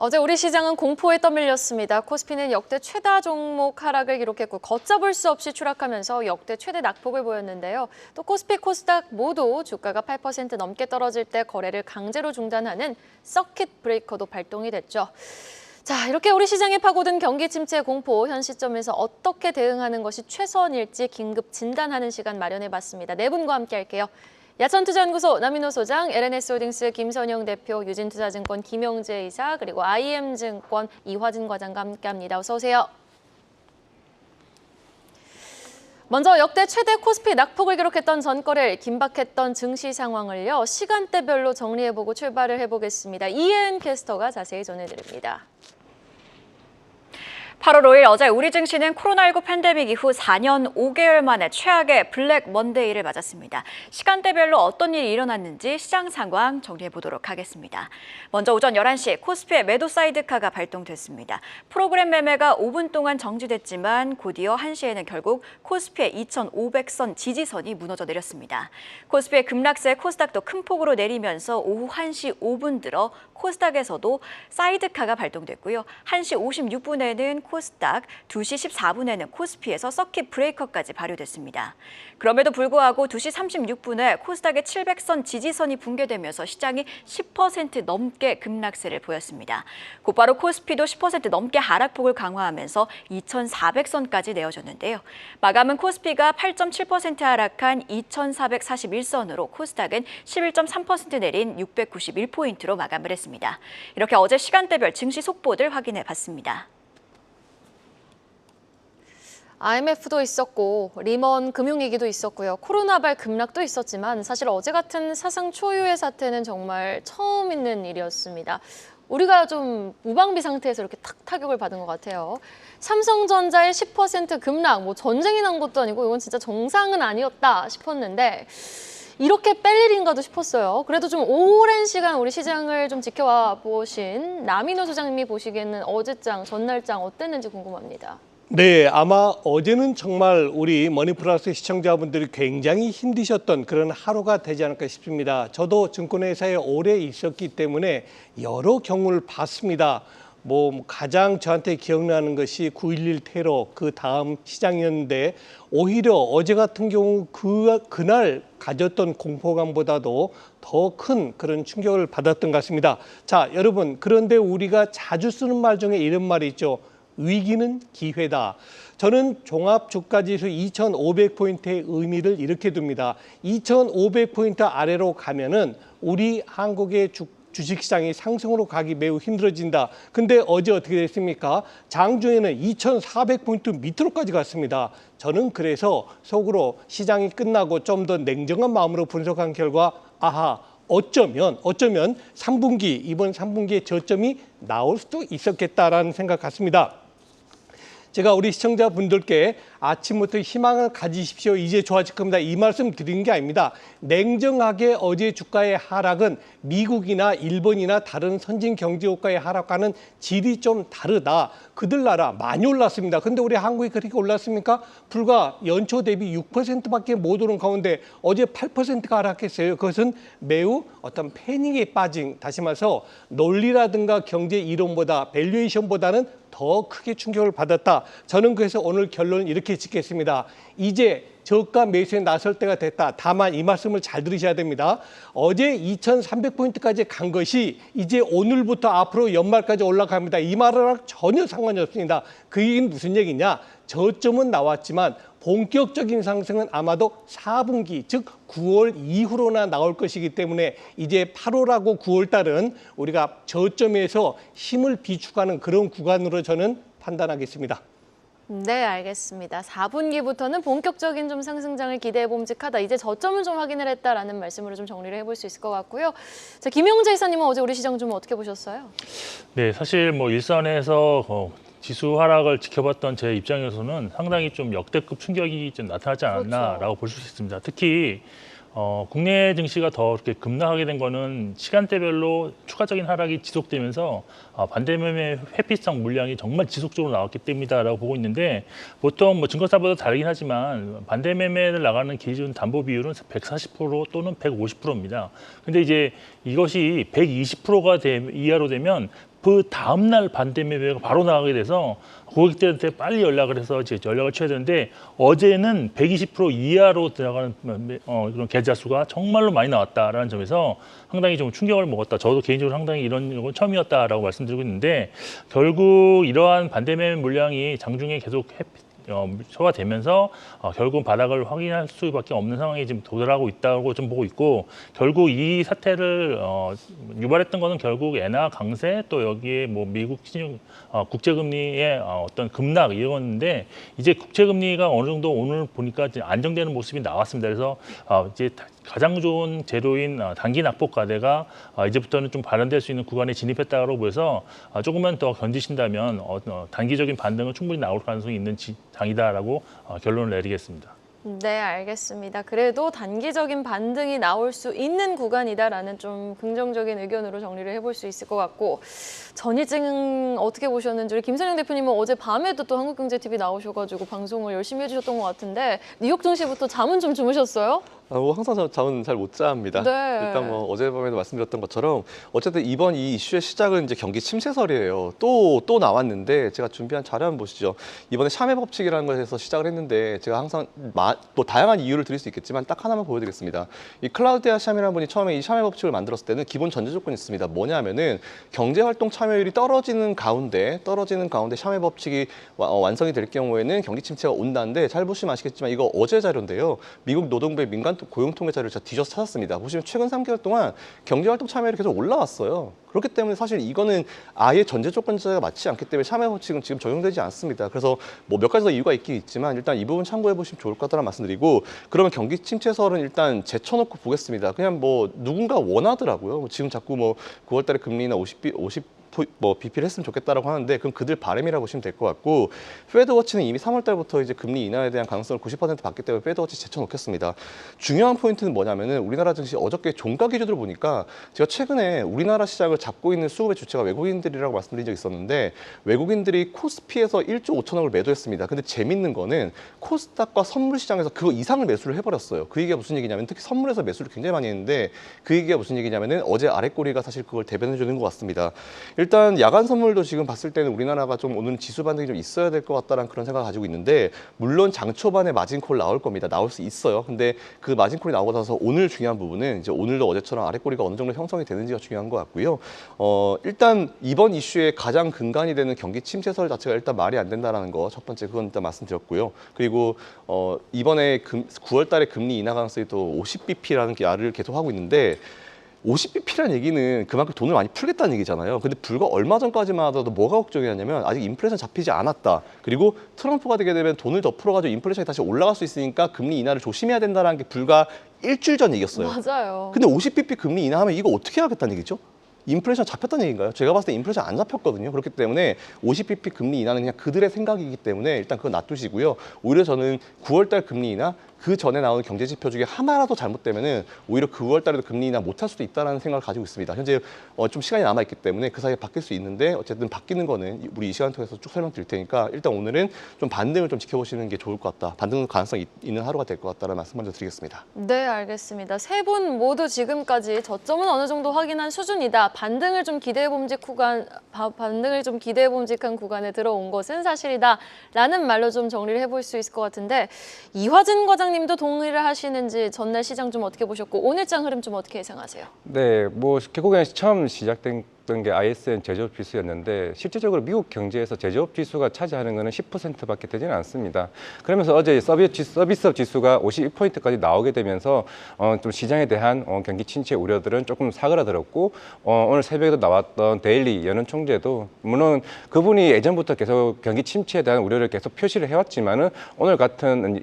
어제 우리 시장은 공포에 떠밀렸습니다. 코스피는 역대 최다 종목 하락을 기록했고 걷잡을 수 없이 추락하면서 역대 최대 낙폭을 보였는데요. 또 코스피, 코스닥 모두 주가가 8% 넘게 떨어질 때 거래를 강제로 중단하는 서킷 브레이커도 발동이 됐죠. 자, 이렇게 우리 시장에 파고든 경기 침체 공포, 현 시점에서 어떻게 대응하는 것이 최선일지 긴급 진단하는 시간 마련해봤습니다. 네 분과 함께 할게요. 야천투자연구소 남인호 소장, LNS홀딩스 김선영 대표, 유진투자증권 김영재 이사, 그리고 IM증권 이화진 과장과 함께합니다. 어서 오세요. 먼저 역대 최대 코스피 낙폭을 기록했던 전거래일, 긴박했던 증시 상황을요, 시간대별로 정리해보고 출발을 해보겠습니다. 이혜은 캐스터가 자세히 전해드립니다. 8월 5일 어제 우리 증시는 코로나19 팬데믹 이후 4년 5개월 만에 최악의 블랙 먼데이를 맞았습니다. 시간대별로 어떤 일이 일어났는지 시장 상황 정리해 보도록 하겠습니다. 먼저 오전 11시 코스피의 매도 사이드카가 발동됐습니다. 프로그램 매매가 5분 동안 정지됐지만 곧이어 1시에는 결국 코스피의 2,500선 지지선이 무너져 내렸습니다. 코스피의 급락세에 코스닥도 큰 폭으로 내리면서 오후 1시 5분 들어 코스닥에서도 사이드카가 발동됐고요. 1시 56분에는 코스닥, 2시 14분에는 코스피에서 서킷 브레이커까지 발효됐습니다. 그럼에도 불구하고 2시 36분에 코스닥의 700선 지지선이 붕괴되면서 시장이 10% 넘게 급락세를 보였습니다. 곧바로 코스피도 10% 넘게 하락폭을 강화하면서 2,400선까지 내어졌는데요. 마감은 코스피가 8.7% 하락한 2,441선으로 코스닥은 11.3% 내린 691포인트로 마감을 했습니다. 이렇게 어제 시간대별 증시 속보들 확인해 봤습니다. IMF도 있었고 리먼 금융위기도 있었고요. 코로나발 급락도 있었지만 사실 어제 같은 사상 초유의 사태는 정말 처음 있는 일이었습니다. 우리가 좀 무방비 상태에서 이렇게 탁 타격을 받은 것 같아요. 삼성전자의 10% 급락, 뭐 전쟁이 난 것도 아니고 이건 진짜 정상은 아니었다 싶었는데 이렇게 뺄 일인가도 싶었어요. 그래도 좀 오랜 시간 우리 시장을 좀 지켜와 보신 남인호 소장님이 보시기에는 어제장, 전날장 어땠는지 궁금합니다. 네, 아마 어제는 정말 우리 머니플러스 시청자분들이 굉장히 힘드셨던 그런 하루가 되지 않을까 싶습니다. 저도 증권회사에 오래 있었기 때문에 여러 경우를 봤습니다. 가장 저한테 기억나는 것이 9.11 테러, 그 다음 시장이었는데 오히려 어제 같은 경우 그날 가졌던 공포감보다도 더 큰 그런 충격을 받았던 것 같습니다. 자, 여러분, 그런데 우리가 자주 쓰는 말 중에 이런 말이 있죠. 위기는 기회다. 저는 종합주가지수 2,500포인트의 의미를 이렇게 둡니다. 2,500포인트 아래로 가면은 우리 한국의 주식시장이 상승으로 가기 매우 힘들어진다. 근데 어제 어떻게 됐습니까? 장중에는 2,400포인트 밑으로까지 갔습니다. 저는 그래서 속으로 시장이 끝나고 좀 더 냉정한 마음으로 분석한 결과 어쩌면 이번 3분기에 저점이 나올 수도 있었겠다라는 생각 같습니다. 제가 우리 시청자분들께 아침부터 희망을 가지십시오. 이제 좋아질 겁니다. 이 말씀 드리는 게 아닙니다. 냉정하게 어제 주가의 하락은 미국이나 일본이나 다른 선진 경제국가의 하락과는 질이 좀 다르다. 그들 나라 많이 올랐습니다. 근데 우리 한국이 그렇게 올랐습니까? 불과 연초 대비 6%밖에 못 오른 가운데 어제 8%가 하락했어요. 그것은 매우 어떤 패닉에 빠진, 다시 말해서 논리라든가 경제 이론보다 밸류에이션보다는 더 크게 충격을 받았다. 저는 그래서 오늘 결론을 이렇게 짓겠습니다. 이제 저가 매수에 나설 때가 됐다. 다만 이 말씀을 잘 들으셔야 됩니다. 어제 2,300포인트까지 간 것이 이제 오늘부터 앞으로 연말까지 올라갑니다. 이 말이랑 전혀 상관이 없습니다. 그 얘기는 무슨 얘기냐? 저점은 나왔지만 본격적인 상승은 아마도 4분기, 즉 9월 이후로나 나올 것이기 때문에 이제 8월하고 9월 달은 우리가 저점에서 힘을 비축하는 그런 구간으로 저는 판단하겠습니다. 네, 알겠습니다. 4분기부터는 본격적인 좀 상승장을 기대해 봄직하다. 이제 저점은 좀 확인을 했다라는 말씀으로 좀 정리를 해볼 수 있을 것 같고요. 자, 김영재 이사님은 어제 우리 시장 좀 어떻게 보셨어요? 네, 사실 일선에서 지수 하락을 지켜봤던 제 입장에서는 상당히 좀 역대급 충격이 좀 나타나지 않았나라고 볼 수 있습니다. 특히 국내 증시가 더 이렇게 급락하게 된 거는 시간대별로 추가적인 하락이 지속되면서 반대매매 회피성 물량이 정말 지속적으로 나왔기 때문이다라고 보고 있는데, 보통 증권사보다 다르긴 하지만 반대매매를 나가는 기준 담보 비율은 140% 또는 150%입니다. 근데 이제 이것이 120%가 이하로 되면 그 다음날 반대 매매가 바로 나가게 돼서 고객들한테 빨리 연락을 해서 이제 연락을 취해야 되는데 어제는 120% 이하로 들어가는 그런 계좌 수가 정말로 많이 나왔다라는 점에서 상당히 좀 충격을 먹었다. 저도 개인적으로 상당히 이런 건 처음이었다라고 말씀드리고 있는데 결국 이러한 반대 매매 물량이 장중에 계속 소화되면서 결국 바닥을 확인할 수밖에 없는 상황이 지금 도달하고 있다고 좀 보고 있고 결국 이 사태를 유발했던 거는 결국 엔화 강세 또 여기에 뭐 미국 신용 국제금리의 어떤 급락 이건데 이제 국제금리가 어느 정도 오늘 보니까 이제 안정되는 모습이 나왔습니다. 그래서 이제 가장 좋은 재료인 단기 낙폭 과대가 이제부터는 좀 발현될 수 있는 구간에 진입했다고 보여서 조금만 더 견디신다면 단기적인 반등은 충분히 나올 가능성이 있는 장이다라고 결론을 내리겠습니다. 네, 알겠습니다. 그래도 단기적인 반등이 나올 수 있는 구간이다라는 좀 긍정적인 의견으로 정리를 해볼 수 있을 것 같고 전일증 어떻게 보셨는지 우리 김선영 대표님은 어제 밤에도 또 한국경제TV 나오셔가지고 방송을 열심히 해주셨던 것 같은데 뉴욕 증시부터 잠은 좀 주무셨어요? 항상 잠은 잘 못 잡니다. 네. 일단 뭐 어젯밤에도 말씀드렸던 것처럼 어쨌든 이번 이 이슈의 시작은 이제 경기 침체설이에요. 또 나왔는데 제가 준비한 자료 한번 보시죠. 이번에 샤메 법칙이라는 것에서 시작을 했는데 제가 항상 또 다양한 이유를 드릴 수 있겠지만 딱 하나만 보여드리겠습니다. 이 클라우디아 샤메라는 분이 처음에 이 샤메 법칙을 만들었을 때는 기본 전제 조건이 있습니다. 뭐냐면은 경제활동 참여율이 떨어지는 가운데 샤메 법칙이 완성이 될 경우에는 경기 침체가 온다는데 잘 보시면 아시겠지만 이거 어제 자료인데요. 미국 노동부의 민간 고용통계 자료를 제가 뒤져서 찾았습니다. 보시면 최근 3개월 동안 경제활동 참여율이 계속 올라왔어요. 그렇기 때문에 사실 이거는 아예 전제 조건 자체가 맞지 않기 때문에 샤메 법칙은 지금 적용되지 않습니다. 그래서 뭐 몇 가지 더 이유가 있긴 있지만 일단 이 부분 참고해 보시면 좋을 것 같다는 말씀드리고 그러면 경기 침체설은 일단 제쳐놓고 보겠습니다. 그냥 뭐 누군가 원하더라고요. 지금 자꾸 뭐 9월달에 금리나 50 BP를 했으면 좋겠다라고 하는데 그럼 그들 바람이라고 보시면 될 것 같고 페드워치는 이미 3월 달부터 이제 금리 인하에 대한 가능성을 90% 받기 때문에 페드워치 제쳐놓겠습니다. 중요한 포인트는 뭐냐면은 우리나라 증시 어저께 종가 기준으로 보니까 제가 최근에 우리나라 시장을 잡고 있는 수급의 주체가 외국인들이라고 말씀드린 적이 있었는데 외국인들이 코스피에서 1조 5천억을 매도했습니다. 근데 재밌는 거는 코스닥과 선물 시장에서 그거 이상을 매수를 해버렸어요. 그 얘기가 무슨 얘기냐면 특히 선물에서 매수를 굉장히 많이 했는데 그 얘기가 무슨 얘기냐면은 어제 아랫꼬리가 사실 그걸 대변해 주는 것 같습니다. 일단 야간 선물도 지금 봤을 때는 우리나라가 좀 오늘 지수 반등이 좀 있어야 될 것 같다는 그런 생각을 가지고 있는데 물론 장 초반에 마진콜 나올 겁니다. 나올 수 있어요. 근데 그 마진콜이 나오고 나서 오늘 중요한 부분은 이제 오늘도 어제처럼 아랫꼬리가 어느 정도 형성이 되는지가 중요한 것 같고요. 일단 이번 이슈의 가장 근간이 되는 경기 침체설 자체가 일단 말이 안 된다는 거 첫 번째 그건 일단 말씀드렸고요. 그리고 이번에 9월 달에 금리 인하 가능성이 또 50bp라는 말을 계속 하고 있는데 50bp라는 얘기는 그만큼 돈을 많이 풀겠다는 얘기잖아요. 근데 불과 얼마 전까지만 하더라도 뭐가 걱정이었냐면 아직 인플레이션 잡히지 않았다. 그리고 트럼프가 되게 되면 돈을 더 풀어가지고 인플레이션이 다시 올라갈 수 있으니까 금리 인하를 조심해야 된다는 게 불과 일주일 전 얘기였어요. 맞아요. 근데 50bp 금리 인하하면 이거 어떻게 하겠다는 얘기죠? 인플레이션 잡혔다는 얘기인가요? 제가 봤을 때 인플레이션 안 잡혔거든요. 그렇기 때문에 50bp 금리 인하는 그냥 그들의 생각이기 때문에 일단 그거 놔두시고요. 오히려 저는 9월달 금리 인하 그 전에 나오는 경제 지표 중에 하나라도 잘못되면은 오히려 9월 달에도 금리 인하 못할 수도 있다는 생각을 가지고 있습니다. 현재 좀 시간이 남아 있기 때문에 그 사이에 바뀔 수 있는데 어쨌든 바뀌는 거는 우리 이 시간 통해서 쭉 설명드릴 테니까 일단 오늘은 좀 반등을 좀 지켜보시는 게 좋을 것 같다. 반등 가능성이 있는 하루가 될 것 같다는 말씀 먼저 드리겠습니다. 네, 알겠습니다. 세 분 모두 지금까지 저점은 어느 정도 확인한 수준이다. 반등을 좀 기대해 봄직한 구간에 들어온 것은 사실이다라는 말로 좀 정리를 해볼 수 있을 것 같은데 이화진 과장님도 동의를 하시는지 전날 시장 좀 어떻게 보셨고 오늘장 흐름 좀 어떻게 예상하세요? 네, 뭐 결국엔 처음 시작된 게 ISM 제조업 지수였는데 실질적으로 미국 경제에서 제조업 지수가 차지하는 것은 10%밖에 되지는 않습니다. 그러면서 어제 서비스업 지수가 52포인트까지 나오게 되면서 좀 시장에 대한 경기 침체 우려들은 조금 사그라들었고 오늘 새벽에도 나왔던 데일리 연은 총재도 물론 그분이 예전부터 계속 경기 침체에 대한 우려를 계속 표시를 해왔지만은 오늘 같은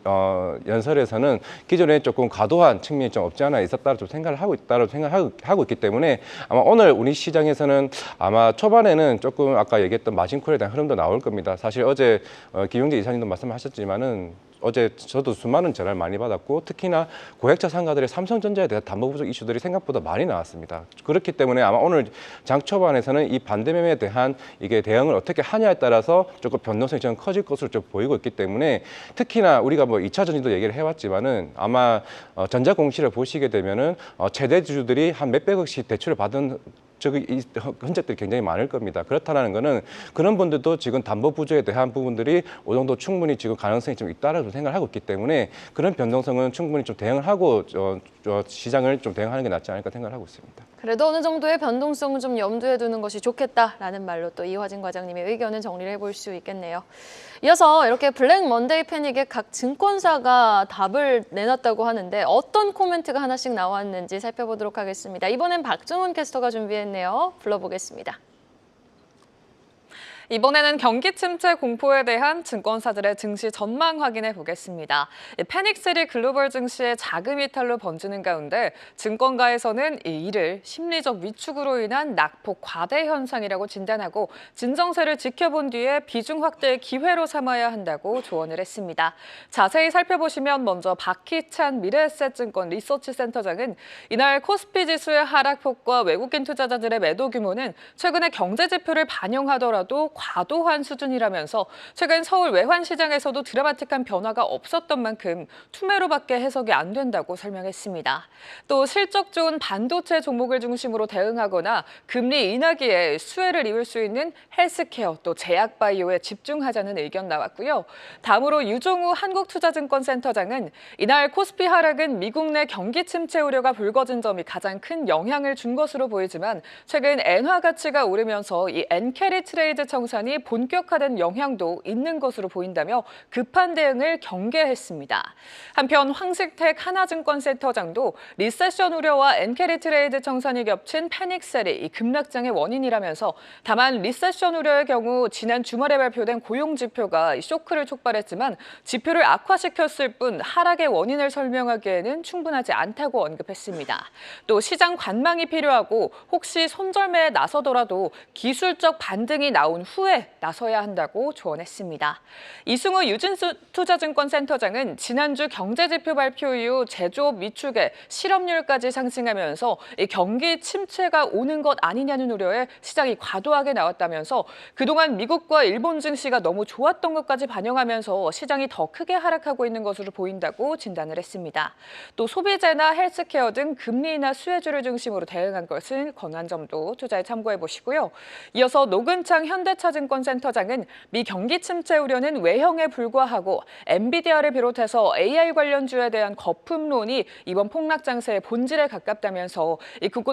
연설에서는 기존에 조금 과도한 측면이 좀 없지 않아 있었다고 좀 생각을 하고 있기 때문에 아마 오늘 우리 시장에서는 아마 초반에는 조금 아까 얘기했던 마진콜에 대한 흐름도 나올 겁니다. 사실 어제 김용재 이사님도 말씀하셨지만은 어제 저도 수많은 전화를 많이 받았고 특히나 고액자 상가들의 삼성전자에 대한 담보 부족 이슈들이 생각보다 많이 나왔습니다. 그렇기 때문에 아마 오늘 장 초반에서는 이 반대 매매에 대한 이게 대응을 어떻게 하냐에 따라서 조금 변동성이 좀 커질 것으로 좀 보이고 있기 때문에 특히나 우리가 뭐 2차 전지도 얘기를 해왔지만은 아마 전자 공시를 보시게 되면은 최대 주주들이 한 몇백억씩 대출을 받은 흔적들이 굉장히 많을 겁니다. 그렇다는 것은 그런 분들도 지금 담보 부조에 대한 부분들이 어느 정도 충분히 지금 가능성이 좀 있다라고 생각을 하고 있기 때문에 그런 변동성은 충분히 좀 대응을 하고 시장을 좀 대응하는 게 낫지 않을까 생각을 하고 있습니다. 그래도 어느 정도의 변동성은 좀 염두에 두는 것이 좋겠다라는 말로 또 이화진 과장님의 의견을 정리를 해볼 수 있겠네요. 이어서 이렇게 블랙 먼데이 패닉에 각 증권사가 답을 내놨다고 하는데 어떤 코멘트가 하나씩 나왔는지 살펴보도록 하겠습니다. 이번엔 박정훈 캐스터가 준비했네요. 불러보겠습니다. 이번에는 경기 침체 공포에 대한 증권사들의 증시 전망 확인해 보겠습니다. 패닉3 글로벌 증시의 자금 이탈로 번지는 가운데 증권가에서는 이를 심리적 위축으로 인한 낙폭 과대 현상이라고 진단하고 진정세를 지켜본 뒤에 비중 확대의 기회로 삼아야 한다고 조언을 했습니다. 자세히 살펴보시면 먼저 박희찬 미래에셋증권 리서치센터장은 이날 코스피 지수의 하락폭과 외국인 투자자들의 매도 규모는 최근에 경제 지표를 반영하더라도 과도한 수준이라면서 최근 서울 외환시장에서도 드라마틱한 변화가 없었던 만큼 투매로밖에 해석이 안 된다고 설명했습니다. 또 실적 좋은 반도체 종목을 중심으로 대응하거나 금리 인하기에 수혜를 입을 수 있는 헬스케어 또 제약바이오에 집중하자는 의견 나왔고요. 다음으로 유종우 한국투자증권센터장은 이날 코스피 하락은 미국 내 경기 침체 우려가 불거진 점이 가장 큰 영향을 준 것으로 보이지만 최근 엔화 가치가 오르면서 이 엔캐리 트레이드 청산이 본격화된 영향도 있는 것으로 보인다며 급한 대응을 경계했습니다. 한편 황식택 하나증권센터장도 리세션 우려와 엔캐리 트레이드 청산이 겹친 패닉셀이 이 급락장의 원인이라면서 다만 리세션 우려의 경우 지난 주말에 발표된 고용 지표가 쇼크를 촉발했지만 지표를 악화시켰을 뿐 하락의 원인을 설명하기에는 충분하지 않다고 언급했습니다. 또 시장 관망이 필요하고 혹시 손절매에 나서더라도 기술적 반등이 나온 후에 나서야 한다고 조언했습니다. 이승우 유진투자증권센터장은 지난주 경제지표 발표 이후 제조업 위축에 실업률까지 상승하면서 이 경기 침체가 오는 것 아니냐는 우려에 시장이 과도하게 나왔다면서 그동안 미국과 일본 증시가 너무 좋았던 것까지 반영하면서 시장이 더 크게 하락하고 있는 것으로 보인다고 진단을 했습니다. 또 소비재나 헬스케어 등 금리 인하 수혜주를 중심으로 대응한 것을 권한 점도 투자에 참고해 보시고요. 이어서 노근창 현대차증권센터장은 미 경기 침체 우려는 외형에 불과하고 엔비디아를 비롯해서 AI 관련주에 대한 거품론이 이번 폭락 장세의 본질에 가깝다면서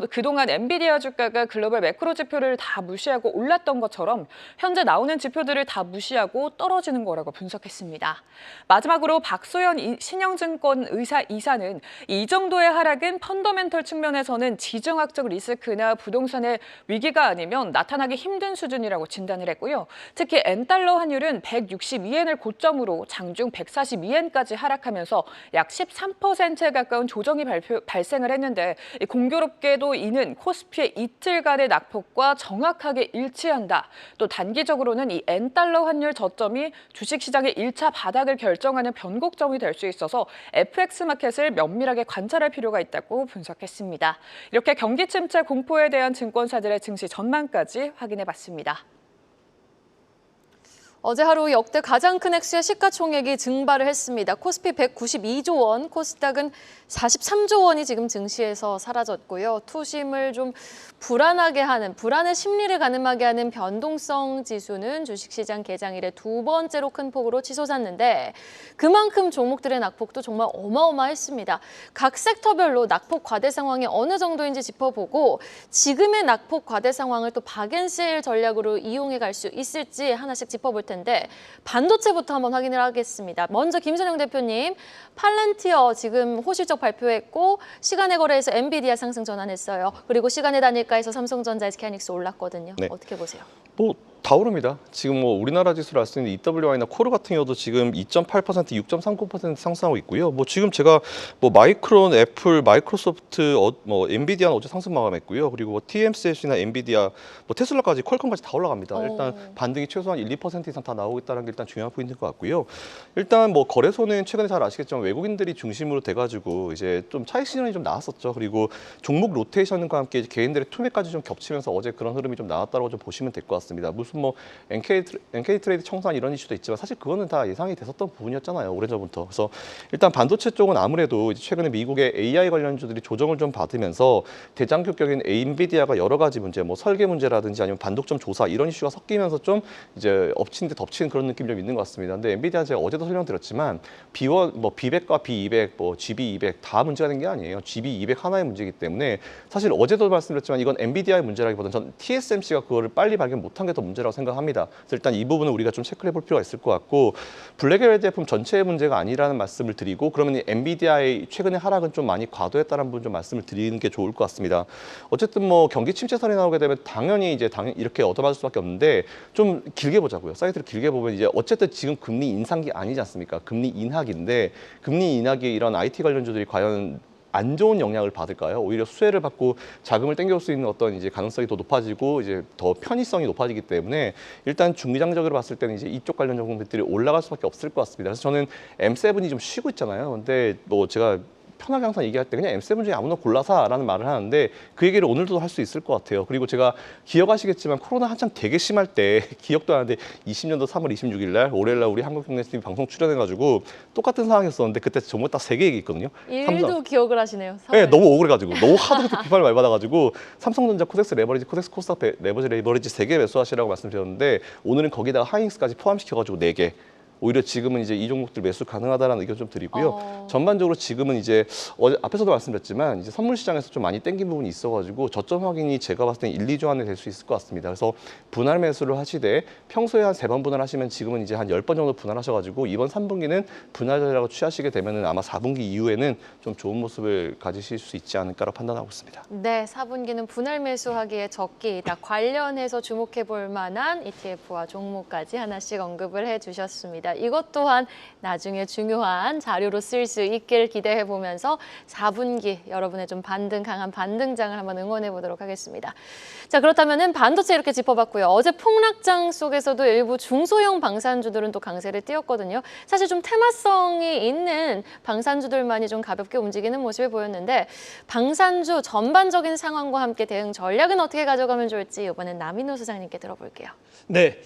그동안 엔비디아 주가가 글로벌 매크로 지표를 다 무시하고 올랐던 것처럼 현재 나오는 지표들을 다 무시하고 떨어지는 거라고 분석했습니다. 마지막으로 박소연 신영증권 이사는 이 정도의 하락은 펀더멘털 측면에서는 지정학적 리스크나 부동산의 위기가 아니면 나타나기 힘든 수준이라고 진단을 했고요. 특히 엔달러 환율은 162엔을 고점으로 장중 142엔까지 하락하면서 약 13%에 가까운 조정이 발생을 했는데 공교롭게도 이는 코스피의 이틀간의 낙폭과 정확하게 일치한다. 또 단기적으로는 이 엔달러 환율 저점이 주식시장의 1차 바닥을 결정하는 변곡점이 될 수 있어서 FX 마켓을 면밀하게 관찰할 필요가 있다고 분석했습니다. 이렇게 경기 침체 공포에 대한 증권사들의 증시 전망까지 확인해봤습니다. 어제 하루 역대 가장 큰 액수의 시가총액이 증발을 했습니다. 코스피 192조 원, 코스닥은 43조 원이 지금 증시에서 사라졌고요. 투심을 좀 불안하게 하는, 불안의 심리를 가늠하게 하는 변동성 지수는 주식시장 개장 이래 두 번째로 큰 폭으로 치솟았는데 그만큼 종목들의 낙폭도 정말 어마어마했습니다. 각 섹터별로 낙폭 과대 상황이 어느 정도인지 짚어보고 지금의 낙폭 과대 상황을 또 박앤세일 전략으로 이용해 갈 수 있을지 하나씩 짚어볼 텐데 반도체부터 한번 확인을 하겠습니다. 먼저 김선영 대표님, 팔란티어 지금 호실적 발표했고 시간의 거래에서 엔비디아 상승 전환했어요. 그리고 시간의 단일가에서 삼성전자, SK하이닉스 올랐거든요. 네. 어떻게 보세요? 다 오릅니다. 지금 우리나라 지수를 알 수 있는 EWI나 코르 같은 경우도 지금 2.8%, 6.39% 상승하고 있고요. 지금 제가 마이크론, 애플, 마이크로소프트, 엔비디아는 어제 상승 마감했고요. 그리고 TMC나 엔비디아, 테슬라까지, 퀄컴까지 다 올라갑니다. 일단 반등이 최소한 1, 2% 이상 다 나오고 있다는 게 일단 중요한 포인트인 것 같고요. 일단 거래소는 최근에 잘 아시겠지만 외국인들이 중심으로 돼가지고 이제 좀 차익 실현이 좀 나왔었죠. 그리고 종목 로테이션과 함께 개인들의 투매까지 좀 겹치면서 어제 그런 흐름이 좀 나왔다고 좀 보시면 될 것 같습니다. 어쨌든 뭐 NK 트레이드 청산 이런 이슈도 있지만 사실 그거는 다 예상이 됐었던 부분이었잖아요. 오래전부터. 그래서 일단 반도체 쪽은 아무래도 이제 최근에 미국의 AI 관련주들이 조정을 좀 받으면서 대장격격인 엔비디아가 여러 가지 문제, 뭐 설계 문제라든지 아니면 반독점 조사 이런 이슈가 섞이면서 좀 이제 엎친 데 덮친 그런 느낌이 좀 있는 것 같습니다. 근데 엔비디아 제가 어제도 설명드렸지만 B1, 뭐 B100과 B200, 뭐 GB200 다 문제가 된 게 아니에요. GB200 하나의 문제이기 때문에 사실 어제도 말씀드렸지만 이건 엔비디아의 문제라기보다는 전 TSMC가 그거를 빨리 발견 못한 게 더 문제라고 생각합니다. 그래서 일단 이 부분은 우리가 좀 체크를 해볼 필요가 있을 것 같고 블랙웰 제품 전체의 문제가 아니라는 말씀을 드리고 그러면 이 엔비디아의 최근의 하락은 좀 많이 과도했다는 부분 좀 말씀을 드리는 게 좋을 것 같습니다. 어쨌든 뭐 경기 침체설이 나오게 되면 당연히 이렇게 얻어맞을 수밖에 없는데 좀 길게 보자고요. 사이트를 길게 보면 이제 어쨌든 지금 금리 인상기 아니지 않습니까? 금리 인하기인데 금리 인하기에 이런 IT 관련주들이 과연 안 좋은 영향을 받을까요? 오히려 수혜를 받고 자금을 땡겨올 수 있는 어떤 이제 가능성이 더 높아지고 이제 더 편의성이 높아지기 때문에 일단 중기장적으로 봤을 때는 이제 이쪽 관련 종목들이 올라갈 수밖에 없을 것 같습니다. 그래서 저는 M7이 좀 쉬고 있잖아요. 근데 뭐 제가 편하게 항상 얘기할 때 그냥 M7 중에 아무나 골라사라는 말을 하는데 그 얘기를 오늘도 할 수 있을 것 같아요. 그리고 제가 기억하시겠지만 코로나 한창 되게 심할 때 기억도 하는데 20년도 3월 26일 날 월요일 날 우리 한국경제TV 방송 출연해가지고 똑같은 상황이었었는데 그때 정말 딱 3개 얘기했거든요. 일도 기억을 하시네요. 네, 너무 억울해가지고 너무 하도 그때 비판을 많이 받아가지고 삼성전자 코덱스 레버리지 코덱스 코스닥 레버리지 3개 매수하시라고 말씀드렸는데 오늘은 거기다가 하이닉스까지 포함시켜가지고 4개. 오히려 지금은 이제 이 종목들 매수 가능하다라는 의견 좀 드리고요. 전반적으로 지금은 이제 앞에서도 말씀드렸지만 이제 선물 시장에서 좀 많이 땡긴 부분이 있어가지고 저점 확인이 제가 봤을 때 1, 2주 안에 될 수 있을 것 같습니다. 그래서 분할 매수를 하시되 평소에 한 3번 분할하시면 지금은 이제 한 10번 정도 분할하셔가지고 이번 3분기는 분할 전략을 취하시게 되면은 아마 4분기 이후에는 좀 좋은 모습을 가지실 수 있지 않을까라고 판단하고 있습니다. 네, 4분기는 분할 매수하기에 적기이다. 관련해서 주목해 볼 만한 ETF와 종목까지 하나씩 언급을 해주셨습니다. 이것 또한 나중에 중요한 자료로 쓸 수 있길 기대해 보면서 4분기 여러분의 좀 강한 반등장을 한번 응원해 보도록 하겠습니다. 자, 그렇다면은 반도체 이렇게 짚어봤고요. 어제 폭락장 속에서도 일부 중소형 방산주들은 또 강세를 띄웠거든요. 사실 좀 테마성이 있는 방산주들만이 좀 가볍게 움직이는 모습을 보였는데 방산주 전반적인 상황과 함께 대응 전략은 어떻게 가져가면 좋을지 이번엔 남인호 소장님께 들어볼게요. 네.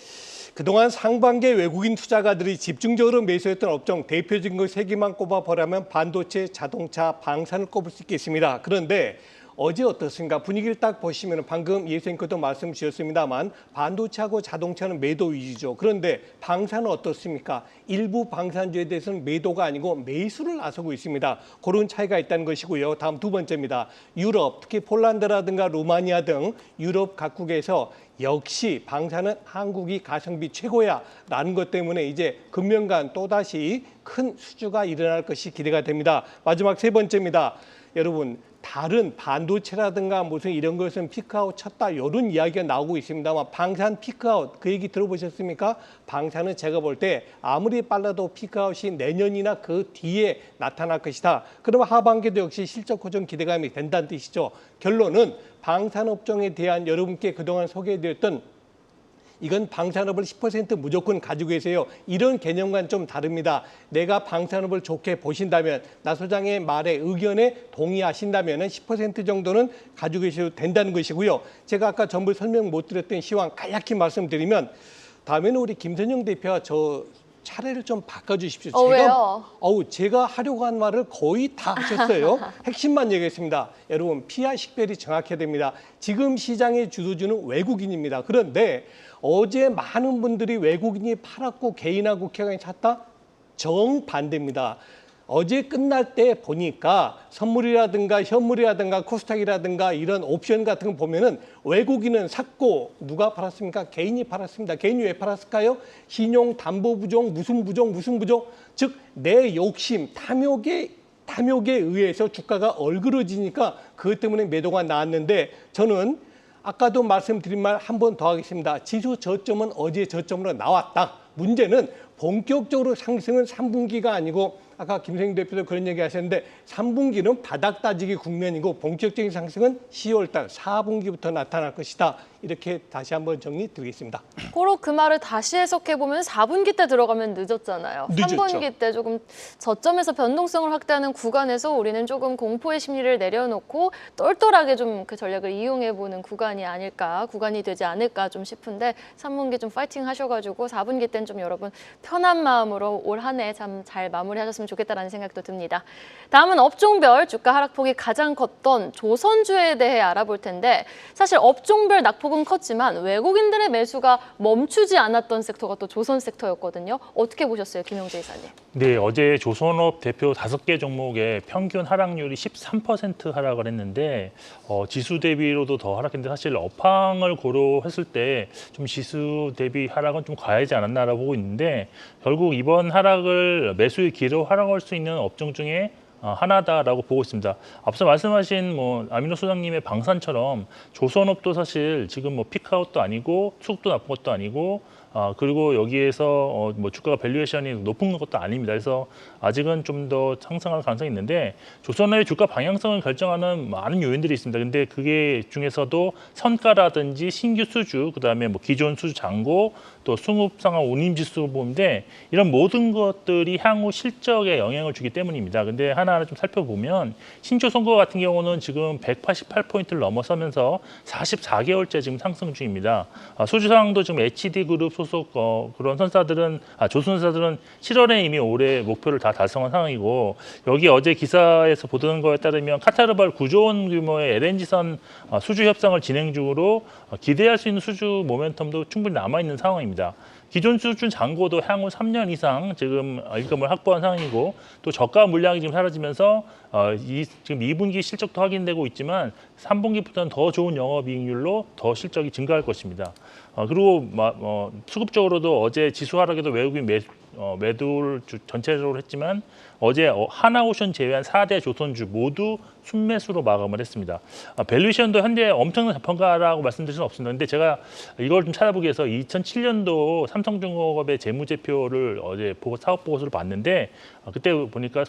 그동안 상반기에 외국인 투자가들이 집중적으로 매수했던 업종 대표적인 거 3개만 꼽아보라면 반도체, 자동차, 방산을 꼽을 수 있겠습니다. 그런데 어제 어떻습니까? 분위기를 딱 보시면 방금 예선께도 말씀 주셨습니다만 반도체하고 자동차는 매도 위주죠. 그런데 방산은 어떻습니까? 일부 방산주에 대해서는 매도가 아니고 매수를 나서고 있습니다. 그런 차이가 있다는 것이고요. 다음 두 번째입니다. 유럽, 특히 폴란드라든가 루마니아 등 유럽 각국에서 역시 방산은 한국이 가성비 최고야 라는 것 때문에 이제 금년간 또다시 큰 수주가 일어날 것이 기대가 됩니다. 마지막 3번째입니다. 여러분 다른 반도체라든가 무슨 이런 것은 피크아웃 쳤다 이런 이야기가 나오고 있습니다만 방산 피크아웃 그 얘기 들어보셨습니까? 방산은 제가 볼 때 아무리 빨라도 피크아웃이 내년이나 그 뒤에 나타날 것이다. 그러면 하반기도 역시 실적 고정 기대감이 된다는 뜻이죠. 결론은 방산업종에 대한 여러분께 그동안 소개해드렸던 이건 방산업을 10% 무조건 가지고 계세요. 이런 개념과는 좀 다릅니다. 내가 방산업을 좋게 보신다면 나 소장의 말에 의견에 동의하신다면 10% 정도는 가지고 계셔도 된다는 것이고요. 제가 아까 전부 설명 못 드렸던 시황 간략히 말씀드리면 다음에는 우리 김선영 대표가 저 차례를 좀 바꿔주십시오. 왜요? 제가 하려고 한 말을 거의 다 하셨어요. 핵심만 얘기했습니다. 여러분 피와 식별이 정확해야 됩니다. 지금 시장의 주도주는 외국인입니다. 그런데 어제 많은 분들이 외국인이 팔았고 개인화 국회의원이 찼다? 정반대입니다. 어제 끝날 때 보니까 선물이라든가 현물이라든가 코스닥이라든가 이런 옵션 같은 거 보면은 외국인은 샀고 누가 팔았습니까? 개인이 팔았습니다. 개인이 왜 팔았을까요? 신용 담보 부족, 무슨 부족, 즉 내 욕심, 탐욕에 의해서 주가가 얼그러지니까 그것 때문에 매도가 나왔는데 저는 아까도 말씀드린 말 한 번 더 하겠습니다. 지수 저점은 어제 저점으로 나왔다. 문제는 본격적으로 상승은 3분기가 아니고 아까 김성인 대표도 그런 얘기 하셨는데 3분기는 바닥 다지기 국면이고 본격적인 상승은 10월 달 4분기부터 나타날 것이다. 이렇게 다시 한번 정리 드리겠습니다. 고로 그 말을 다시 해석해보면 4분기 때 들어가면 늦었잖아요. 늦었죠. 3분기 때 조금 저점에서 변동성을 확대하는 구간에서 우리는 조금 공포의 심리를 내려놓고 똘똘하게 좀 그 전략을 이용해보는 구간이 되지 않을까 좀 싶은데 3분기 좀 파이팅 하셔가지고 4분기 때는 좀 여러분 편한 마음으로 올 한 해 참 잘 마무리하셨으면 좋겠다라는 생각도 듭니다. 다음은 업종별 주가 하락폭이 가장 컸던 조선주에 대해 알아볼 텐데 사실 업종별 낙폭은 컸지만 외국인들의 매수가 멈추지 않았던 섹터가 또 조선 섹터였거든요. 어떻게 보셨어요, 김영재 이사님? 네, 어제 조선업 대표 5개 종목의 평균 하락률이 13% 하락을 했는데 지수 대비로도 더 하락했는데 사실 업황을 고려했을 때 좀 지수 대비 하락은 좀 과하지 않았나라고 보고 있는데 결국 이번 하락을 매수의 기회로 활용할 수 있는 업종 중에 하나다라고 보고 있습니다. 앞서 말씀하신 아미노 소장님의 방산처럼 조선업도 사실 지금 피크아웃도 아니고 수급도 나쁜 것도 아니고 그리고 여기에서 주가가 밸류에이션이 높은 것도 아닙니다. 그래서 아직은 좀 더 상승할 가능성이 있는데 조선업의 주가 방향성을 결정하는 많은 요인들이 있습니다. 근데 그게 중에서도 선가라든지 신규 수주, 그다음에 기존 수주 잔고, 또 수급 상황 운임 지수 보는데 이런 모든 것들이 향후 실적에 영향을 주기 때문입니다. 근데 하나하나 좀 살펴보면 신조 선거 같은 경우는 지금 188포인트를 넘어서면서 44개월째 지금 상승 중입니다. 수주 상황도 지금 HD 그룹 소속 그런 조선사들은 7월에 이미 올해 목표를 다 달성한 상황이고 여기 어제 기사에서 보던 거에 따르면 카타르발 9조 원 규모의 LNG선 수주 협상을 진행 중으로 기대할 수 있는 수주 모멘텀도 충분히 남아있는 상황입니다. 기존 수준 잔고도 향후 3년 이상 지금 일감을 확보한 상황이고 또 저가 물량이 지금 사라지면서 지금 2분기 실적도 확인되고 있지만 3분기부터는 더 좋은 영업이익률로 더 실적이 증가할 것입니다. 그리고 수급적으로도 어제 지수 하락에도 외국인 매도를 전체적으로 했지만 어제 하나오션 제외한 4대 조선주 모두 순매수로 마감을 했습니다. 밸류에이션도 현재 엄청난 저평가라고 말씀드릴 수는 없습니다. 근데 제가 이걸 좀 찾아보기 위해서 2007년도 삼성중공업의 재무제표를 어제 사업 보고서를 봤는데 그때 보니까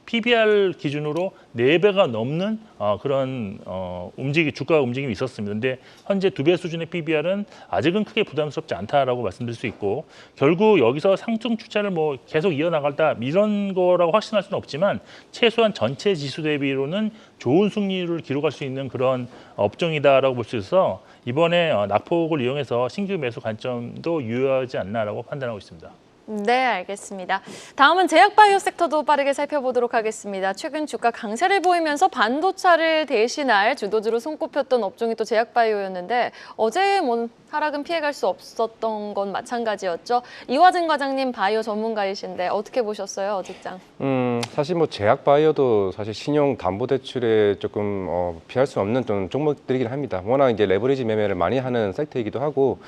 PBR 기준으로 4배가 넘는 그런 주가 움직임이 있었습니다. 근데 현재 2배 수준의 PBR은 아직은 크게 부담스럽지 않다라고 말씀드릴 수 있고 결국 여기서 상승 추세를 계속 이어나갈다 이런 거라고 확신할 수는 없지만 최소한 전체 지수 대비로는 좋은 승리를 기록할 수 있는 그런 업종이다라고 볼 수 있어서 이번에 낙폭을 이용해서 신규 매수 관점도 유효하지 않나라고 판단하고 있습니다. 네, 알겠습니다. 다음은 제약바이오 섹터도 빠르게 살펴보도록 하겠습니다. 최근 주가 강세를 보이면서 반도체를 대신할 주도주로 손꼽혔던 업종이 또 제약바이오였는데 어제 하락은 피해갈 수 없었던 건 마찬가지였죠. 이화진 과장님 바이오 전문가이신데 어떻게 보셨어요, 어제장? 사실 제약바이오도 사실 신용담보대출에 조금 피할 수 없는 좀 종목들이긴 합니다. 워낙 이제 레버리지 매매를 많이 하는 섹터이기도 하고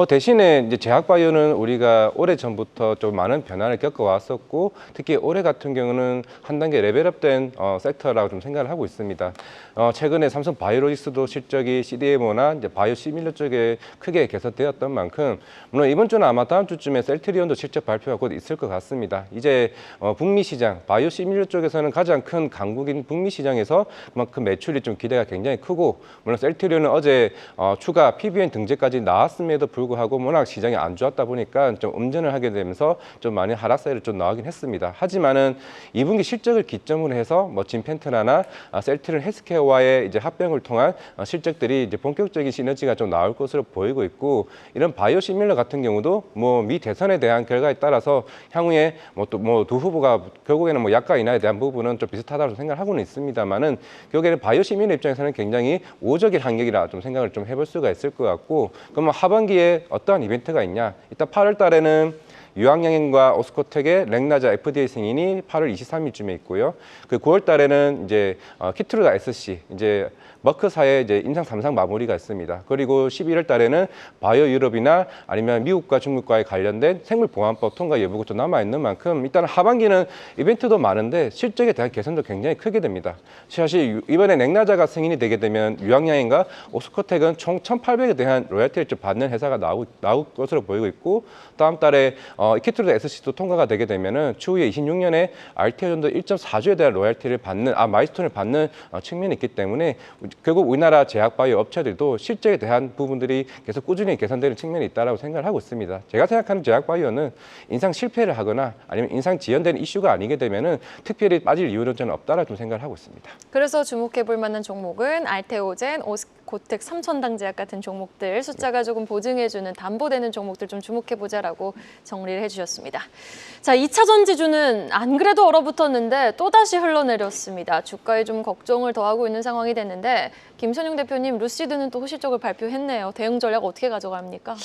대신에 이제 제약바이오는 우리가 오래 전부터 좀 많은 변화를 겪어왔었고 특히 올해 같은 경우는 한 단계 레벨업된 섹터라고 좀 생각을 하고 있습니다. 최근에 삼성 바이오로직스도 실적이 CDMO나 이제 바이오 시밀러 쪽에 크게 개선되었던 만큼 물론 이번 주는 아마 다음 주쯤에 셀트리온도 실적 발표가 곧 있을 것 같습니다. 이제 북미 시장 바이오 시밀러 쪽에서는 가장 큰 강국인 북미 시장에서 그만큼 매출이 좀 기대가 굉장히 크고 물론 셀트리온은 어제 추가 PBN 등재까지 나왔음에도 불구하고 워낙 시장이 안 좋았다 보니까 좀 음전을 하게 되면서 좀 많이 하락세를 좀 나오긴 했습니다. 하지만은 2분기 실적을 기점으로 해서 진펜트라나 셀트리온 헬스케어와의 이제 합병을 통한 실적들이 이제 본격적인 시너지가 좀 나올 것으로 보이고 있고 이런 바이오 시밀러 같은 경우도 미 대선에 대한 결과에 따라서 향후에 두 후보가 결국에는 약가 인하에 대한 부분은 좀 비슷하다고 생각을 하고는 있습니다만은 결국에는 바이오 시밀러 입장에서는 굉장히 우호적인 환경이라 좀 생각을 좀 해볼 수가 있을 것 같고 그럼 하반기에 어떠한 이벤트가 있냐? 일단 8월 달에는 유황양행과 오스코텍의 렉나자 FDA 승인이 8월 23일쯤에 있고요. 그 9월 달에는 이제 키트루다 SC 이제 머크사의 이제 임상 3상 마무리가 있습니다. 그리고 11월 달에는 바이오 유럽이나 아니면 미국과 중국과의 관련된 생물보안법 통과 여부가 좀 남아 있는 만큼 일단 하반기는 이벤트도 많은데 실적에 대한 개선도 굉장히 크게 됩니다. 사실 이번에 렉나자가 승인이 되게 되면 유황양행과 오스코텍은 총 1,800에 대한 로열티를 좀 받는 회사가 나올 것으로 보이고 있고 다음 달에 이케트로드 SC도 통과가 되게 되면은 추후에 26년에 RTO 정도 1.4조에 대한 로열티를 받는 마일스톤을 받는 측면이 있기 때문에 결국 우리나라 제약바이오 업체들도 실적에 대한 부분들이 계속 꾸준히 개선되는 측면이 있다라고 생각을 하고 있습니다. 제가 생각하는 제약바이오는 인상 실패를 하거나 아니면 인상 지연되는 이슈가 아니게 되면은 특별히 빠질 이유는 저는 없다라고 좀 생각을 하고 있습니다. 그래서 주목해 볼 만한 종목은 알테오젠, 고텍, 삼천당제약 같은 종목들 숫자가 조금 보증해주는 담보되는 종목들 좀 주목해 보자라고 정리를 해주셨습니다. 자, 2차 전지주는 안 그래도 얼어붙었는데 또다시 흘러내렸습니다. 주가에 좀 걱정을 더하고 있는 상황이 됐는데 김선용 대표님, 루시드는 또 호실적을 발표했네요. 대응 전략 어떻게 가져갑니까?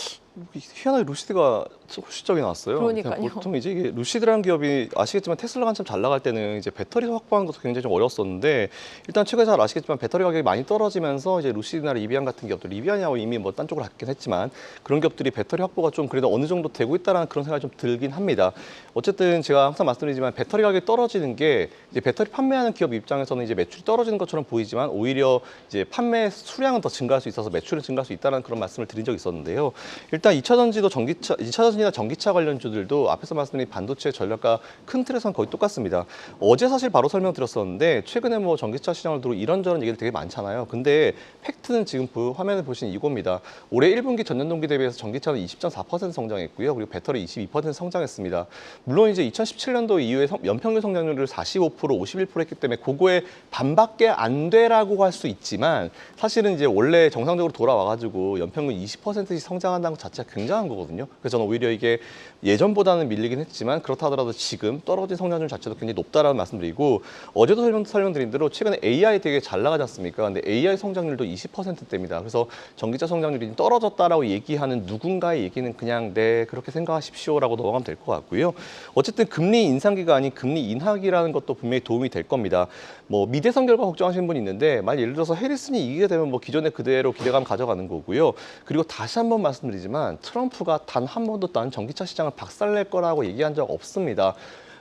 희한하게 루시드가 호실적이 나왔어요. 그러니까요. 보통 이제 이게 루시드라는 기업이 아시겠지만 테슬라가 한참 잘 나갈 때는 이제 배터리 확보하는 것도 굉장히 좀 어려웠었는데 일단 최근에 잘 아시겠지만 배터리 가격이 많이 떨어지면서 이제 루시드나 리비안 같은 기업들, 리비안이하고 이미 뭐 딴 쪽으로 갔긴 했지만 그런 기업들이 배터리 확보가 좀 그래도 어느 정도 되고 있다라는 그런 생각이 좀 들긴 합니다. 어쨌든 제가 항상 말씀드리지만 배터리 가격이 떨어지는 게 이제 배터리 판매하는 기업 입장에서는 이제 매출이 떨어지는 것처럼 보이지만 오히려 이제 판매 수량은 더 증가할 수 있어서 매출은 증가할 수 있다는 그런 말씀을 드린 적이 있었는데요. 일단 2차 전지나 전기차 관련주들도 앞에서 말씀드린 반도체 전략과 큰 틀에서는 거의 똑같습니다. 어제 사실 바로 설명드렸었는데 최근에 뭐 전기차 시장을 두고 이런저런 얘기를 되게 많잖아요. 근데 팩트는 지금 화면에 보시는 이겁니다. 올해 1분기 전년 동기 대비해서 전기차는 20.4% 성장했고요. 그리고 배터리 22% 성장했습니다. 물론 이제 2017년도 이후에 연평균 성장률을 45%, 51% 했기 때문에 그거에 반밖에 안 되라고 할 수 있지만 사실은 이제 원래 정상적으로 돌아와가지고 연평균 20%씩 성장한다는 것 자체가 굉장한 거거든요. 그래서 저는 오히려 이게 예전보다는 밀리긴 했지만 그렇다 하더라도 지금 떨어진 성장률 자체도 굉장히 높다라는 말씀드리고 어제도 설명드린 대로 최근에 AI 되게 잘 나가지 않습니까? 근데 AI 성장률도 20%대입니다. 그래서 전기차 성장률이 떨어졌다라고 얘기하는 누군가의 얘기는 그냥 네 그렇게 생각하십시오라고 넘어가면 될 것 같고요. 어쨌든 금리 인상기가 아닌 금리 인하기라는 것도 분명히 도움이 될 겁니다. 뭐 미대선 결과 걱정하시는 분이 있는데 만약 예를 들어서 해리슨이 이기게 되면 뭐 기존에 그대로 기대감 가져가는 거고요. 그리고 다시 한번 말씀드리지만 트럼프가 단 한 번도 난 전기차 시장을 박살낼 거라고 얘기한 적 없습니다.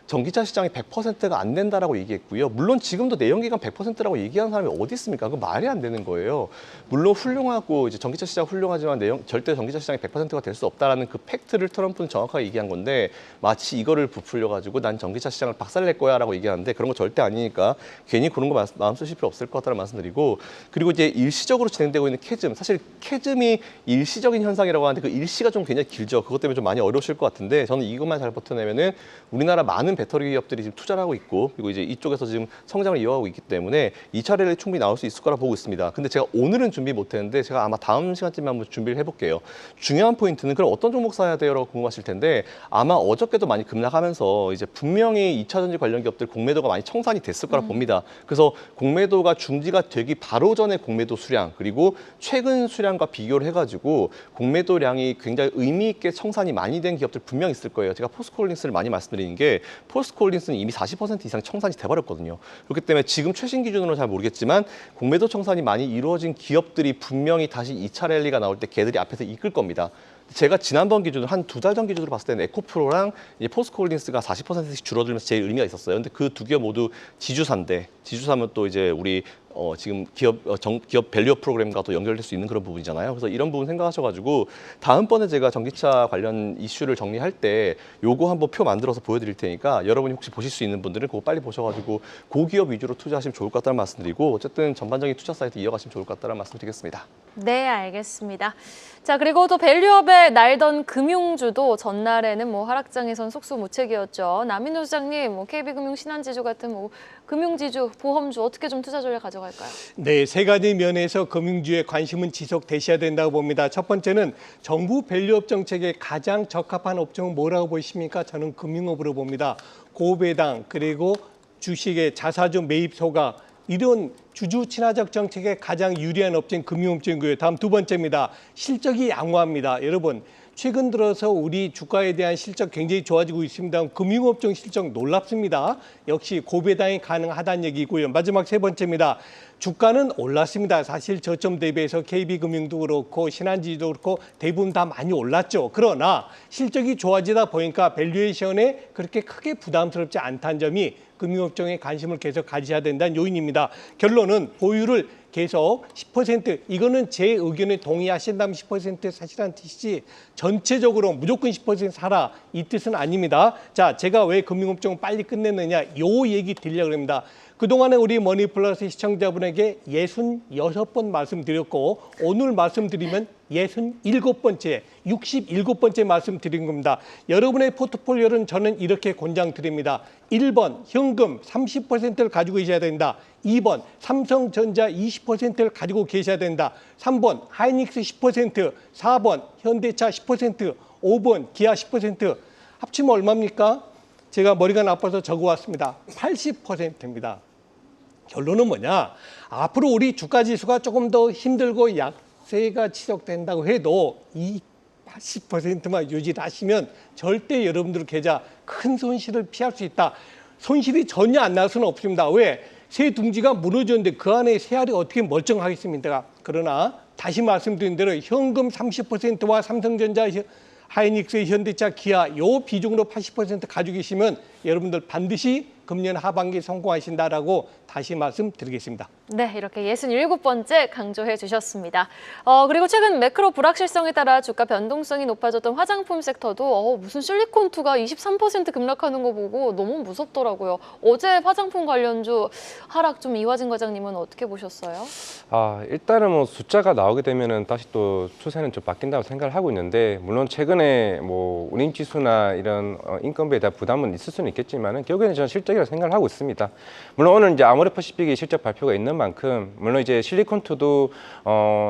전기차 시장이 100%가 안 된다라고 얘기했고요. 물론 지금도 내연기관 100%라고 얘기하는 사람이 어디 있습니까? 그거 말이 안 되는 거예요. 물론 훌륭하고 이제 전기차 시장 훌륭하지만 절대 전기차 시장이 100%가 될 수 없다라는 그 팩트를 트럼프는 정확하게 얘기한 건데 마치 이거를 부풀려 가지고 난 전기차 시장을 박살낼 거야라고 얘기하는데 그런 거 절대 아니니까 괜히 그런 거 마음 쓰실 필요 없을 것 같다는 말씀드리고 그리고 이제 일시적으로 진행되고 있는 캐즘 사실 캐즘이 일시적인 현상이라고 하는데 그 일시가 좀 굉장히 길죠. 그것 때문에 좀 많이 어려우실 것 같은데 저는 이것만 잘 버텨내면은 우리나라 많은 배터리 기업들이 지금 투자를 하고 있고 그리고 이제 이쪽에서 지금 성장을 이어가고 있기 때문에 2차 랠리 충분히 나올 수 있을 거라 보고 있습니다. 근데 제가 오늘은 준비 못했는데 제가 아마 다음 시간쯤에 한번 준비를 해볼게요. 중요한 포인트는 그럼 어떤 종목 사야 돼요라고 궁금하실 텐데 아마 어저께도 많이 급락하면서 이제 분명히 2차 전지 관련 기업들 공매도가 많이 청산이 됐을 거라 봅니다. 그래서 공매도가 중지가 되기 바로 전에 공매도 수량 그리고 최근 수량과 비교를 해가지고 공매도량이 굉장히 의미 있게 청산이 많이 된 기업들 분명 있을 거예요. 제가 포스코홀딩스를 많이 말씀드리는 게 포스코홀딩스는 이미 40% 이상 청산이 돼버렸거든요. 그렇기 때문에 지금 최신 기준으로 잘 모르겠지만 공매도 청산이 많이 이루어진 기업들이 분명히 다시 2차 랠리가 나올 때 걔들이 앞에서 이끌 겁니다. 제가 지난번 기준으로 한 2달 전 기준으로 봤을 때는 에코프로랑 이제 포스코홀딩스가 40%씩 줄어들면서 제일 의미가 있었어요. 근데 그 두 기업 모두 지주사인데 지주사면 또 이제 우리 지금 기업 밸류업 프로그램과도 연결될 수 있는 그런 부분이잖아요. 그래서 이런 부분 생각하셔가지고 다음번에 제가 전기차 관련 이슈를 정리할 때 요거 한번 표 만들어서 보여드릴 테니까 여러분이 혹시 보실 수 있는 분들은 그거 빨리 보셔가지고 고기업 위주로 투자하시면 좋을 것 같다는 말씀드리고 어쨌든 전반적인 투자 사이트 이어가시면 좋을 것 같다는 말씀드리겠습니다. 네, 알겠습니다. 자, 그리고 또 밸류업에 날던 금융주도 전날에는 뭐 하락장에선 속수무책이었죠. 남인호 소장님, 뭐 KB금융, 신한지주 같은 뭐 금융지주, 보험주 어떻게 좀 투자 전략 가져갈까요? 네, 세 가지 면에서 금융주의 관심은 지속되셔야 된다고 봅니다. 첫 번째는 정부 밸류업 정책에 가장 적합한 업종은 뭐라고 보십니까? 저는 금융업으로 봅니다. 고배당 그리고 주식의 자사주 매입 소각 이런 주주 친화적 정책에 가장 유리한 업체는 금융업종이고요. 다음 두 번째입니다. 실적이 양호합니다. 여러분 최근 들어서 우리 주가에 대한 실적 굉장히 좋아지고 있습니다. 금융업종 실적 놀랍습니다. 역시 고배당이 가능하다는 얘기고요. 마지막 세 번째입니다. 주가는 올랐습니다. 사실 저점 대비해서 KB금융도 그렇고 신한지도 그렇고 대부분 다 많이 올랐죠. 그러나 실적이 좋아지다 보니까 밸류에이션에 그렇게 크게 부담스럽지 않다는 점이 금융업종에 관심을 계속 가지셔야 된다는 요인입니다. 결론은 보유를 계속 10% 이거는 제 의견에 동의하신다면 10% 사실한 뜻이지 전체적으로 무조건 10% 사라 이 뜻은 아닙니다. 자, 제가 왜 금융업종을 빨리 끝냈느냐 요 얘기 드리려고 합니다. 그동안에 우리 머니플러스 시청자분에게 66번 말씀드렸고 오늘 말씀드리면 67번째, 67번째 말씀드린 겁니다. 여러분의 포트폴리오는 저는 이렇게 권장드립니다. 1번 현금 30%를 가지고 계셔야 된다. 2번 삼성전자 20%를 가지고 계셔야 된다. 3번 하이닉스 10%, 4번 현대차 10%, 5번 기아 10%. 합치면 얼마입니까? 제가 머리가 나빠서 적어왔습니다. 80%입니다. 결론은 뭐냐? 앞으로 우리 주가 지수가 조금 더 힘들고 약세가 지속된다고 해도 이 80%만 유지하시면 절대 여러분들 계좌 큰 손실을 피할 수 있다. 손실이 전혀 안 날 수는 없습니다. 왜? 새 둥지가 무너졌는데 그 안에 새알이 어떻게 멀쩡하겠습니까? 그러나 다시 말씀드린 대로 현금 30%와 삼성전자, 하이닉스, 현대차, 기아 요 비중으로 80% 가지고 계시면 여러분들 반드시 금년 하반기 성공하신다라고 다시 말씀드리겠습니다. 네, 이렇게 67번째 강조해 주셨습니다. 그리고 최근 매크로 불확실성에 따라 주가 변동성이 높아졌던 화장품 섹터도 무슨 실리콘투가 23% 급락하는 거 보고 너무 무섭더라고요. 어제 화장품 관련주 하락 좀 이화진 과장님은 어떻게 보셨어요? 일단은 뭐 숫자가 나오게 되면은 다시 또 추세는 좀 바뀐다고 생각을 하고 있는데 물론 최근에 뭐 운임지수나 이런 인건비에 대한 부담은 있을 수는 있겠지만은 결국에는 저는 실적이라고 생각을 하고 있습니다. 물론 오늘 이제 아모레퍼시픽이 실적 발표가 있는 만큼 물론 이제 실리콘투도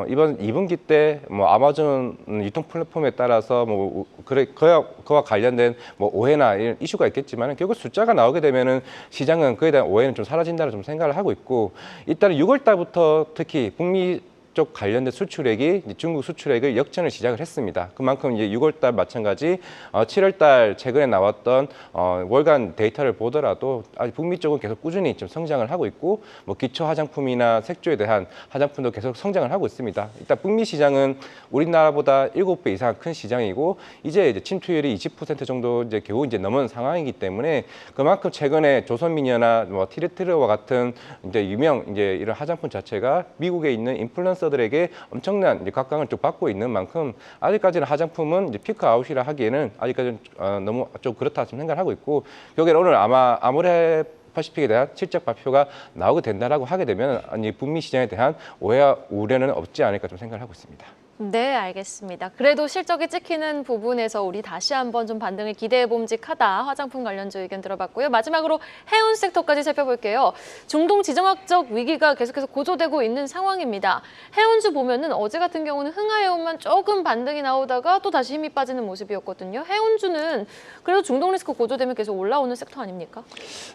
이번 2분기 때 뭐 아마존 유통 플랫폼에 따라서 뭐 그와 관련된 뭐 오해나 이런 이슈가 있겠지만 결국 숫자가 나오게 되면은 시장은 그에 대한 오해는 좀 사라진다고 좀 생각을 하고 있고 일단은 6월 달부터 특히 북미 쪽 관련된 수출액이 중국 수출액을 역전을 시작을 했습니다. 그만큼 이제 6월달 마찬가지 7월달 최근에 나왔던 월간 데이터를 보더라도 아직 북미 쪽은 계속 꾸준히 좀 성장을 하고 있고 뭐 기초 화장품이나 색조에 대한 화장품도 계속 성장을 하고 있습니다. 일단 북미 시장은 우리나라보다 7배 이상 큰 시장이고 이제 침투율이 20% 정도 이제 겨우 이제 넘은 상황이기 때문에 그만큼 최근에 조선미녀나 뭐 티르트르와 같은 이제 유명 이제 이런 화장품 자체가 미국에 있는 인플루언서 들에게 엄청난 이제 각광을 좀 받고 있는 만큼 아직까지는 화장품은 이제 피크 아웃이라 하기에는 아직까지는 너무 좀 그렇다 좀 생각을 하고 있고 여기는 오늘 아마 아모레퍼시픽에 대한 실적 발표가 나오게 된다라고 하게 되면 북미 시장에 대한 오해와 우려는 없지 않을까 좀 생각을 하고 있습니다. 네, 알겠습니다. 그래도 실적이 찍히는 부분에서 우리 다시 한번 좀 반등을 기대해 봄직하다. 화장품 관련주 의견 들어봤고요. 마지막으로 해운 섹터까지 살펴볼게요. 중동 지정학적 위기가 계속해서 고조되고 있는 상황입니다. 해운주 보면은 어제 같은 경우는 흥하해운만 조금 반등이 나오다가 또 다시 힘이 빠지는 모습이었거든요. 해운주는 그래도 중동 리스크 고조되면 계속 올라오는 섹터 아닙니까?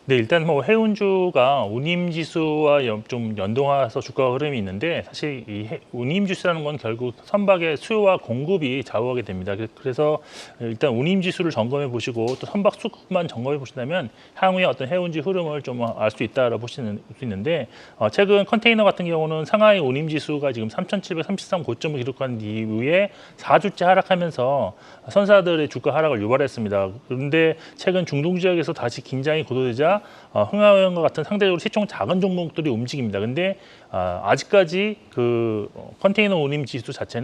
네, 일단 뭐 해운주가 운임지수와 좀 연동해서 주가 흐름이 있는데 사실 이 운임지수라는 건 결국 선박의 수요와 공급이 좌우하게 됩니다. 그래서 일단 운임지수를 점검해 보시고 또 선박 수급만 점검해 보신다면 향후에 어떤 해운지 흐름을 좀 알 수 있다라고 보시는 수 있는데 최근 컨테이너 같은 경우는 상하이 운임지수가 지금 3,733 고점을 기록한 이후에 4주째 하락하면서 선사들의 주가 하락을 유발했습니다. 그런데 최근 중동 지역에서 다시 긴장이 고조되자 흥하해운과 같은 상대적으로 시총 작은 종목들이 움직입니다. 근데 아직까지 그 컨테이너 운임 지수 자체는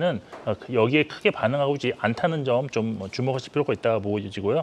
여기에 크게 반응하고 있지 않다는 점 좀 주목하실 필요가 있다고 보여지고요.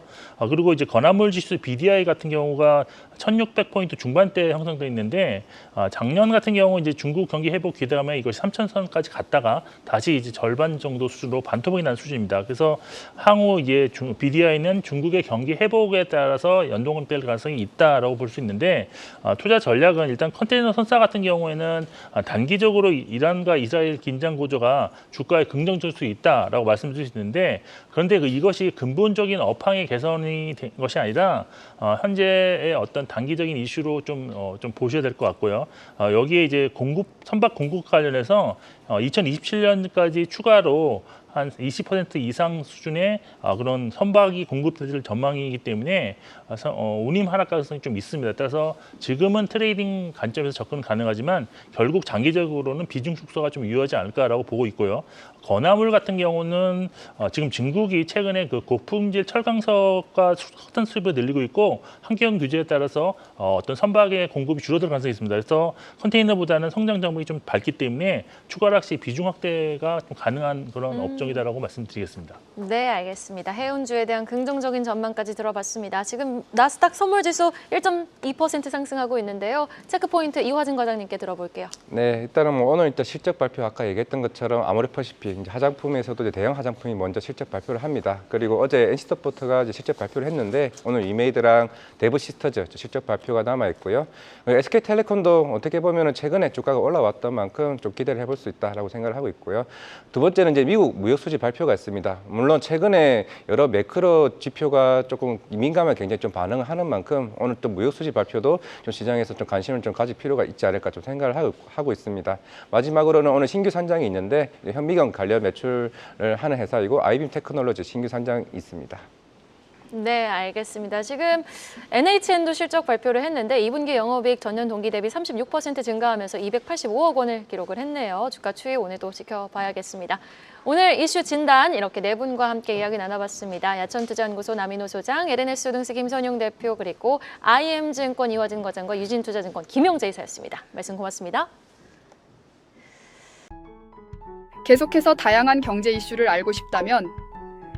그리고 이제 건화물 지수 BDI 같은 경우가 1,600포인트 중반대에 형성돼 있는데 작년 같은 경우 이제 중국 경기 회복 기대감에 이것이 3,000선까지 갔다가 다시 이제 절반 정도 수준으로 반토막이 난 수준입니다. 그래서 향후 이제 BDI는 중국의 경기 회복에 따라서 연동을 될 가능성이 있다라고 볼 수 있는데 투자 전략은 일단 컨테이너 선사 같은 경우에는 단기적으로 이란과 이스라엘 긴장 고조가 주가에 긍정적일 수 있다라고 말씀드릴 수 있는데 그런데 이것이 근본적인 업황의 개선이 된 것이 아니라 현재의 어떤 단기적인 이슈로 좀 보셔야 될 것 같고요. 여기에 이제 선박 공급 관련해서 2027년까지 추가로 한 20% 이상 수준의 그런 선박이 공급될 전망이기 때문에 운임 하락 가능성이 좀 있습니다. 따라서 지금은 트레이딩 관점에서 접근 가능하지만 결국 장기적으로는 비중 축소가 좀 유효하지 않을까라고 보고 있고요. 건화물 같은 경우는 지금 중국이 최근에 그 고품질 철강석과 석탄 수입을 늘리고 있고 환경 규제에 따라서 어떤 선박의 공급이 줄어들 가능성이 있습니다. 그래서 컨테이너보다는 성장 전망이 좀 밝기 때문에 추가 하락 시 비중 확대가 좀 가능한 그런 업종이다라고 말씀드리겠습니다. 네, 알겠습니다. 해운주에 대한 긍정적인 전망까지 들어봤습니다. 지금 나스닥 선물지수 1.2% 상승하고 있는데요. 체크포인트 이화진 과장님께 들어볼게요. 네, 일단은 뭐 오늘 일단 실적 발표 아까 얘기했던 것처럼 아모레퍼시픽 이제 화장품에서도 이제 대형 화장품이 먼저 실적 발표를 합니다. 그리고 어제 NC스포츠가 이제 실적 발표를 했는데 오늘 이메이드랑 데브시스터즈 실적 발표가 남아 있고요. SK텔레콤도 어떻게 보면은 최근에 주가가 올라왔던 만큼 좀 기대를 해볼 수 있다라고 생각을 하고 있고요. 두 번째는 이제 미국 무역 수지 발표가 있습니다. 물론 최근에 여러 매크로 지표가 조금 민감하게 굉장히 좀 반응을 하는 만큼 오늘 또 무역 수지 발표도 좀 시장에서 좀 관심을 좀 가질 필요가 있지 않을까 좀 생각을 하고 있습니다. 마지막으로는 오늘 신규 산장이 있는데 현미경 관련 매출을 하는 회사이고 아이빔 테크놀로지 신규 산장이 있습니다. 네, 알겠습니다. 지금 NHN도 실적 발표를 했는데 2분기 영업이익 전년 동기 대비 36% 증가하면서 285억 원을 기록을 했네요. 주가 추이 오늘도 지켜봐야겠습니다. 오늘 이슈 진단 이렇게 네 분과 함께 이야기 나눠봤습니다. 야천투자연구소 남인호 소장, LNS 호등스 김선용 대표, 그리고 IM증권 이화진 과장과 유진투자증권 김용재 이사였습니다. 말씀 고맙습니다. 계속해서 다양한 경제 이슈를 알고 싶다면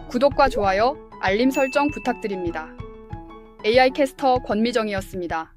구독과 좋아요, 알림 설정 부탁드립니다. AI 캐스터 권미정이었습니다.